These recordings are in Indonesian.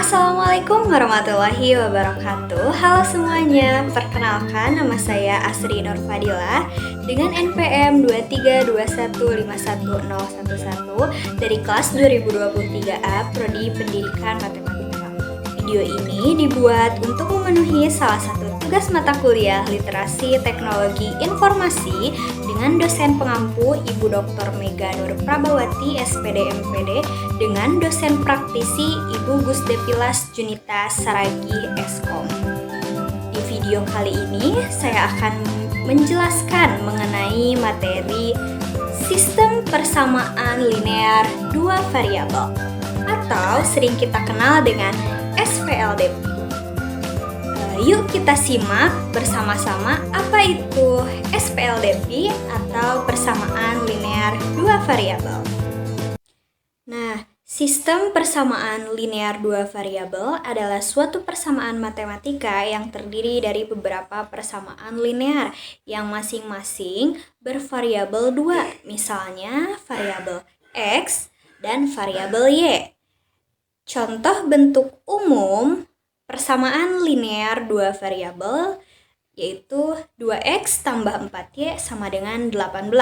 Assalamualaikum warahmatullahi wabarakatuh. Halo semuanya, perkenalkan nama saya Asri Nur Fadila dengan NPM 232151011 dari kelas 2023A Prodi Pendidikan Matematika. Video ini dibuat untuk memenuhi salah satu tugas mata kuliah Literasi Teknologi Informasi dengan dosen pengampu Ibu Dr. Mega Nur Prabawati SPD MPD dengan dosen praktisi Ibu Gusdepilas Junita Saragih Eskom. Di video kali ini saya akan menjelaskan mengenai materi sistem persamaan linear dua variabel atau sering kita kenal dengan SVLDP. Yuk kita simak bersama-sama apa itu SVLDP atau persamaan linear dua variabel. Nah, sistem persamaan linear dua variabel adalah suatu persamaan matematika yang terdiri dari beberapa persamaan linear yang masing-masing bervariabel dua, misalnya variabel X dan variabel Y. Contoh bentuk umum persamaan linear dua variabel yaitu 2x tambah 4y sama dengan 18.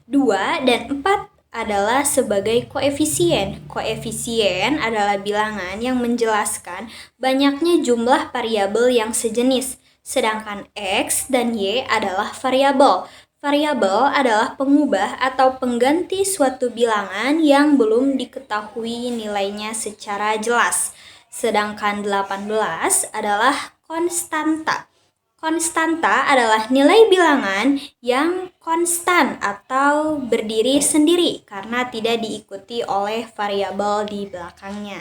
2 dan 4 adalah sebagai koefisien. Koefisien adalah bilangan yang menjelaskan banyaknya jumlah variabel yang sejenis, sedangkan x dan y adalah variabel. Variabel adalah pengubah atau pengganti suatu bilangan yang belum diketahui nilainya secara jelas. Sedangkan 18 adalah konstanta. Konstanta adalah nilai bilangan yang konstan atau berdiri sendiri karena tidak diikuti oleh variabel di belakangnya.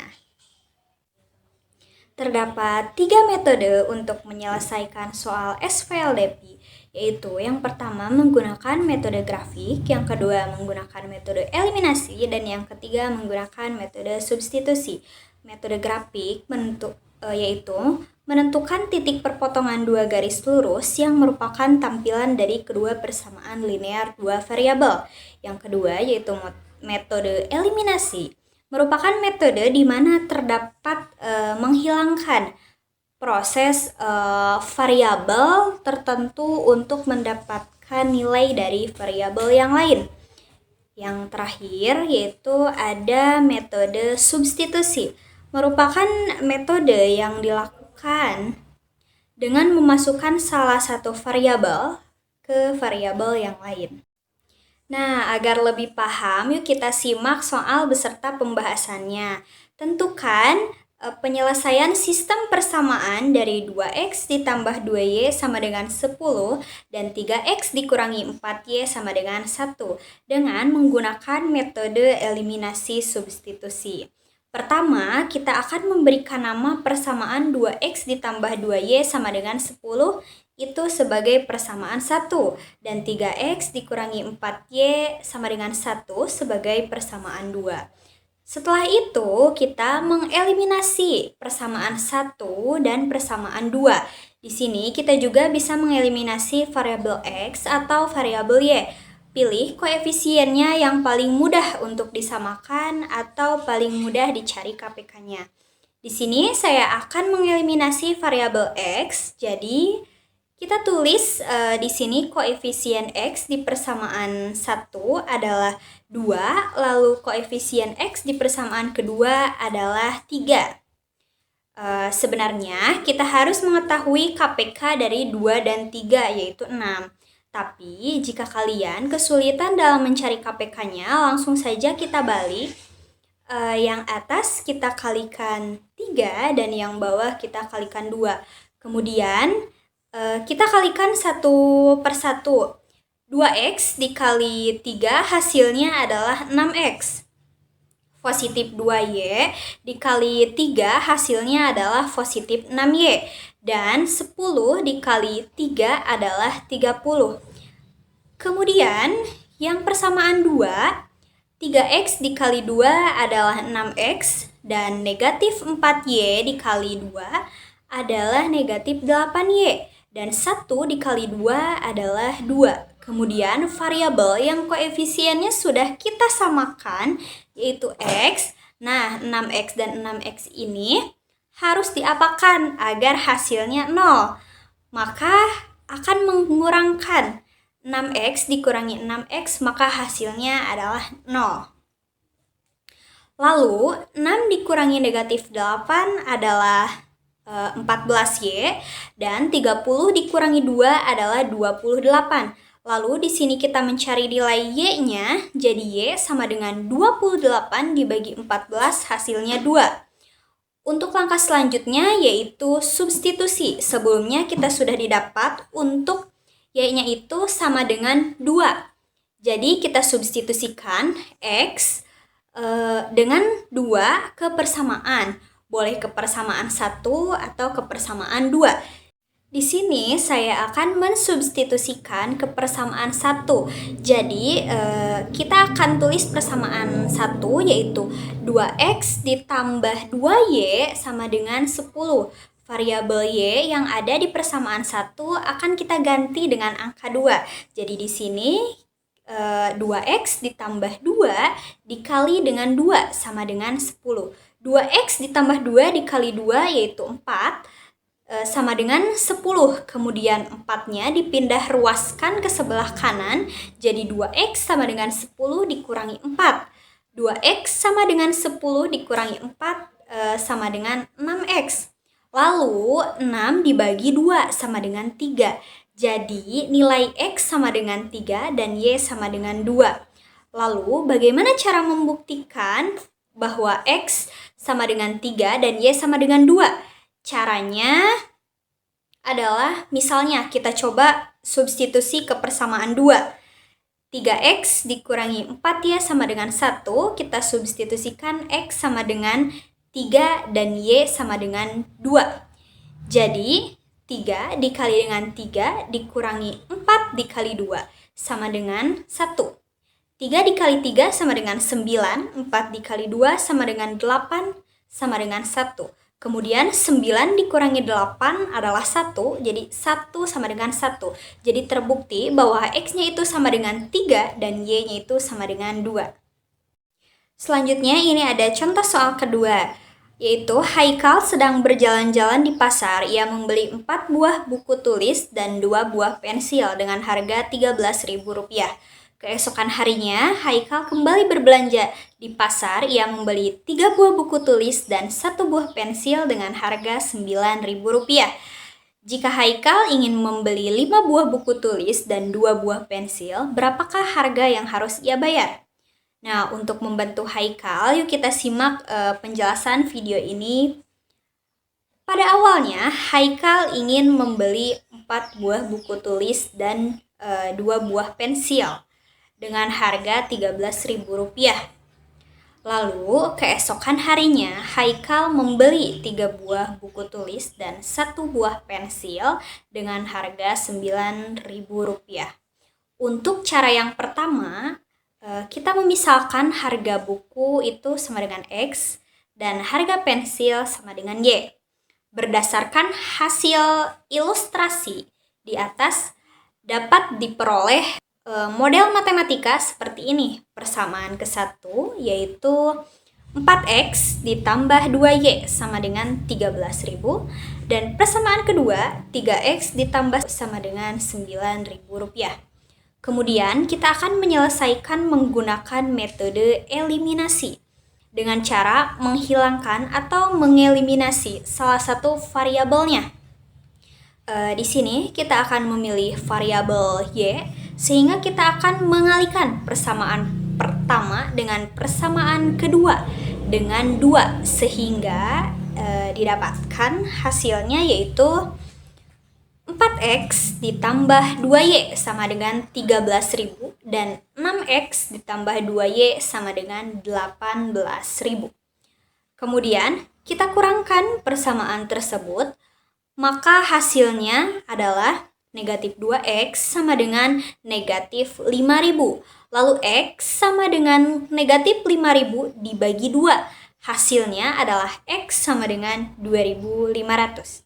Terdapat 3 metode untuk menyelesaikan soal SVLDP, yaitu yang pertama menggunakan metode grafik, yang kedua menggunakan metode eliminasi, dan yang ketiga menggunakan metode substitusi. Metode grafik yaitu menentukan titik perpotongan dua garis lurus yang merupakan tampilan dari kedua persamaan linear dua variabel. Yang kedua yaitu metode eliminasi, merupakan metode di mana terdapat menghilangkan proses variabel tertentu untuk mendapatkan nilai dari variabel yang lain. Yang terakhir yaitu ada metode substitusi, merupakan metode yang dilakukan dengan memasukkan salah satu variabel ke variabel yang lain. Nah, agar lebih paham, yuk kita simak soal beserta pembahasannya. Tentukan penyelesaian sistem persamaan dari 2x ditambah 2y sama dengan 10 dan 3x dikurangi 4y sama dengan 1 dengan menggunakan metode eliminasi substitusi. Pertama, kita akan memberikan nama persamaan 2x ditambah 2y sama dengan 10 itu sebagai persamaan 1 dan 3x dikurangi 4y sama dengan 1 sebagai persamaan 2. Setelah itu, kita mengeliminasi persamaan 1 dan persamaan 2. Di sini kita juga bisa mengeliminasi variabel x atau variabel y. Pilih koefisiennya yang paling mudah untuk disamakan atau paling mudah dicari KPK-nya. Di sini saya akan mengeliminasi variabel x, jadi kita tulis di sini koefisien x di persamaan 1 adalah 2, lalu koefisien x di persamaan kedua adalah 3. Sebenarnya kita harus mengetahui KPK dari 2 dan 3 yaitu 6. Tapi jika kalian kesulitan dalam mencari KPK-nya, langsung saja kita balik. Yang atas kita kalikan 3 dan yang bawah kita kalikan 2. Kemudian kita kalikan satu per satu. 2x dikali 3 hasilnya adalah 6x. Positif 2y dikali 3 hasilnya adalah positif 6y. Dan 10 dikali 3 adalah 30. Kemudian yang persamaan 2, 3x dikali 2 adalah 6x. Dan negatif 4y dikali 2 adalah negatif 8y. Dan 1 dikali 2 adalah 2. Kemudian variabel yang koefisiennya sudah kita samakan yaitu x. Nah, 6x dan 6x ini harus diapakan agar hasilnya 0? Maka akan mengurangkan 6x dikurangi 6x, maka hasilnya adalah 0. Lalu 6 dikurangi negatif 8 adalah 14y, dan 30 dikurangi 2 adalah 28. Lalu di sini kita mencari nilai y-nya, jadi y sama dengan 28 dibagi 14, hasilnya 2. Untuk langkah selanjutnya yaitu substitusi. Sebelumnya kita sudah didapat untuk y-nya itu sama dengan 2. Jadi kita substitusikan x dengan 2 ke persamaan. Boleh ke persamaan 1 atau ke persamaan 2. Di sini saya akan mensubstitusikan ke persamaan 1. Jadi kita akan tulis persamaan 1 yaitu 2x ditambah 2y sama dengan 10. Variabel y yang ada di persamaan 1 akan kita ganti dengan angka 2. Jadi di sini 2x ditambah 2 dikali dengan 2 sama dengan 10. 2x ditambah 2 dikali 2 yaitu 4. Sama dengan 10. Kemudian 4-nya dipindah ruaskan ke sebelah kanan. Jadi 2x sama dengan 10 dikurangi 4. 2x sama dengan 10 dikurangi 4 sama dengan 6x. Lalu 6 dibagi 2 sama dengan 3. Jadi nilai x sama dengan 3 dan y sama dengan 2. Lalu bagaimana cara membuktikan bahwa x sama dengan 3 dan y sama dengan 2? Caranya adalah misalnya kita coba substitusi ke persamaan 2. 3x dikurangi 4 ya sama dengan 1. Kita substitusikan x sama dengan 3 dan y sama dengan 2. Jadi 3 dikali dengan 3 dikurangi 4 dikali 2 sama dengan 1. 3 dikali 3 sama dengan 9. 4 dikali 2 sama dengan 8 sama dengan 1. Kemudian 9 dikurangi 8 adalah 1, jadi 1 sama dengan 1. Jadi terbukti bahwa x-nya itu sama dengan 3 dan y-nya itu sama dengan 2. Selanjutnya ini ada contoh soal kedua, yaitu Haikal sedang berjalan-jalan di pasar. Ia membeli 4 buah buku tulis dan 2 buah pensil dengan harga Rp13.000. Keesokan harinya, Haikal kembali berbelanja. Di pasar, ia membeli 3 buah buku tulis dan 1 buah pensil dengan harga Rp9.000. Jika Haikal ingin membeli 5 buah buku tulis dan 2 buah pensil, berapakah harga yang harus ia bayar? Nah, untuk membantu Haikal, yuk kita simak penjelasan video ini. Pada awalnya, Haikal ingin membeli 4 buah buku tulis dan 2 buah pensil dengan harga Rp13.000. Lalu, keesokan harinya, Haikal membeli 3 buah buku tulis dan 1 buah pensil dengan harga Rp9.000. Untuk cara yang pertama, kita memisalkan harga buku itu sama dengan X dan harga pensil sama dengan Y. Berdasarkan hasil ilustrasi di atas, dapat diperoleh model matematika seperti ini. Persamaan ke-1 yaitu 4x ditambah 2y sama dengan 13.000, dan persamaan kedua 3x ditambah sama dengan Rp9.000. Kemudian kita akan menyelesaikan menggunakan metode eliminasi dengan cara menghilangkan atau mengeliminasi salah satu variabelnya. Di sini kita akan memilih variabel y, sehingga kita akan mengalihkan persamaan pertama dengan persamaan kedua dengan 2, sehingga didapatkan hasilnya yaitu 4x ditambah 2y sama dengan 13.000 dan 6x ditambah 2y sama dengan 18.000. Kemudian kita kurangkan persamaan tersebut, maka hasilnya adalah negatif 2x sama dengan negatif 5.000. Lalu x sama dengan negatif 5.000 dibagi 2. Hasilnya adalah x sama dengan 2.500.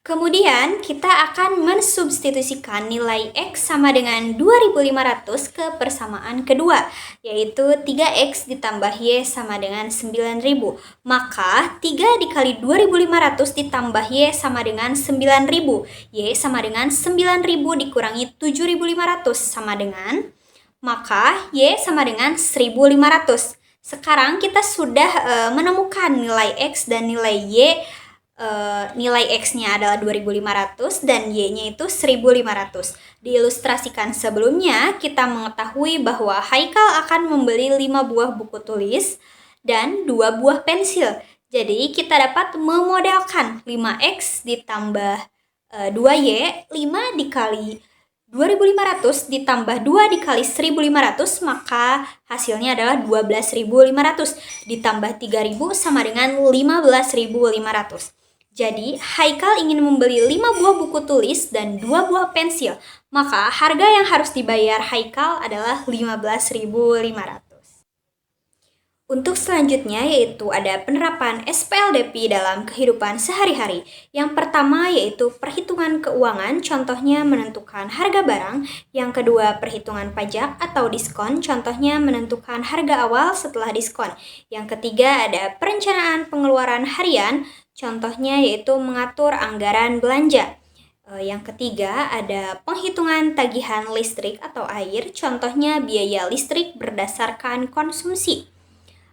Kemudian kita akan mensubstitusikan nilai X sama dengan 2500 ke persamaan kedua, yaitu 3X ditambah Y sama dengan 9000. Maka 3 dikali 2500 ditambah Y sama dengan 9000. Y sama dengan 9000 dikurangi 7500 sama dengan, maka Y sama dengan 1500. Sekarang kita sudah menemukan nilai X dan nilai Y. Nilai X-nya adalah 2500 dan Y-nya itu 1500. Diilustrasikan sebelumnya, kita mengetahui bahwa Haikal akan membeli 5 buah buku tulis dan 2 buah pensil. Jadi kita dapat memodelkan 5X ditambah 2Y, 5 dikali 2500 ditambah 2 dikali 1500, maka hasilnya adalah 12500 ditambah 3000 sama dengan 15500. Jadi, Haikal ingin membeli 5 buah buku tulis dan 2 buah pensil. Maka, harga yang harus dibayar Haikal adalah 15.500. Untuk selanjutnya yaitu ada penerapan SPLDP dalam kehidupan sehari-hari. Yang pertama yaitu perhitungan keuangan, contohnya menentukan harga barang. Yang kedua perhitungan pajak atau diskon, contohnya menentukan harga awal setelah diskon. Yang ketiga ada perencanaan pengeluaran harian, contohnya yaitu mengatur anggaran belanja. Yang ketiga ada penghitungan tagihan listrik atau air, contohnya biaya listrik berdasarkan konsumsi.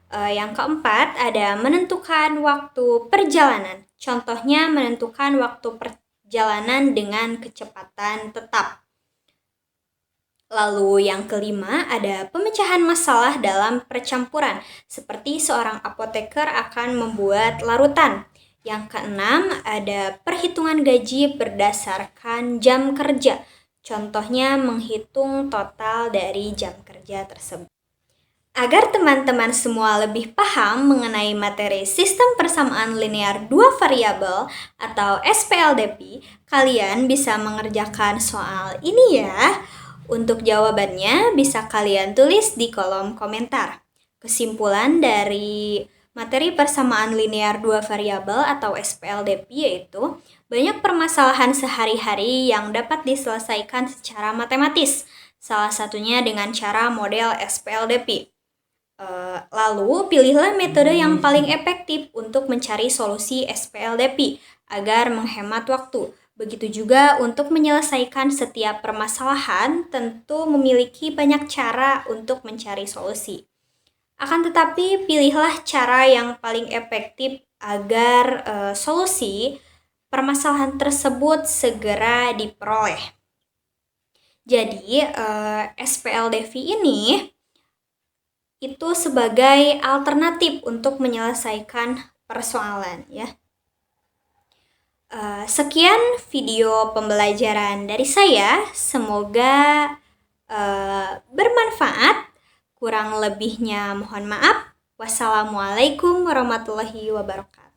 Yang keempat ada menentukan waktu perjalanan, contohnya menentukan waktu perjalanan dengan kecepatan tetap. Lalu yang kelima ada pemecahan masalah dalam percampuran, seperti seorang apoteker akan membuat larutan. Yang keenam ada perhitungan gaji berdasarkan jam kerja, contohnya menghitung total dari jam kerja tersebut. Agar teman-teman semua lebih paham mengenai materi sistem persamaan linear dua variabel atau SPLDP, kalian bisa mengerjakan soal ini ya. Untuk jawabannya bisa kalian tulis di kolom komentar. Kesimpulan dari materi persamaan linear dua variabel atau SPLDP yaitu banyak permasalahan sehari-hari yang dapat diselesaikan secara matematis, salah satunya dengan cara model SPLDP. Lalu pilihlah metode yang paling efektif untuk mencari solusi SPLDP agar menghemat waktu. Begitu juga untuk menyelesaikan setiap permasalahan tentu memiliki banyak cara untuk mencari solusi. Akan tetapi pilihlah cara yang paling efektif agar solusi permasalahan tersebut segera diperoleh. Jadi SPLDP ini itu sebagai alternatif untuk menyelesaikan persoalan ya. Sekian video pembelajaran dari saya, semoga bermanfaat. Kurang lebihnya mohon maaf. Wassalamualaikum warahmatullahi wabarakatuh.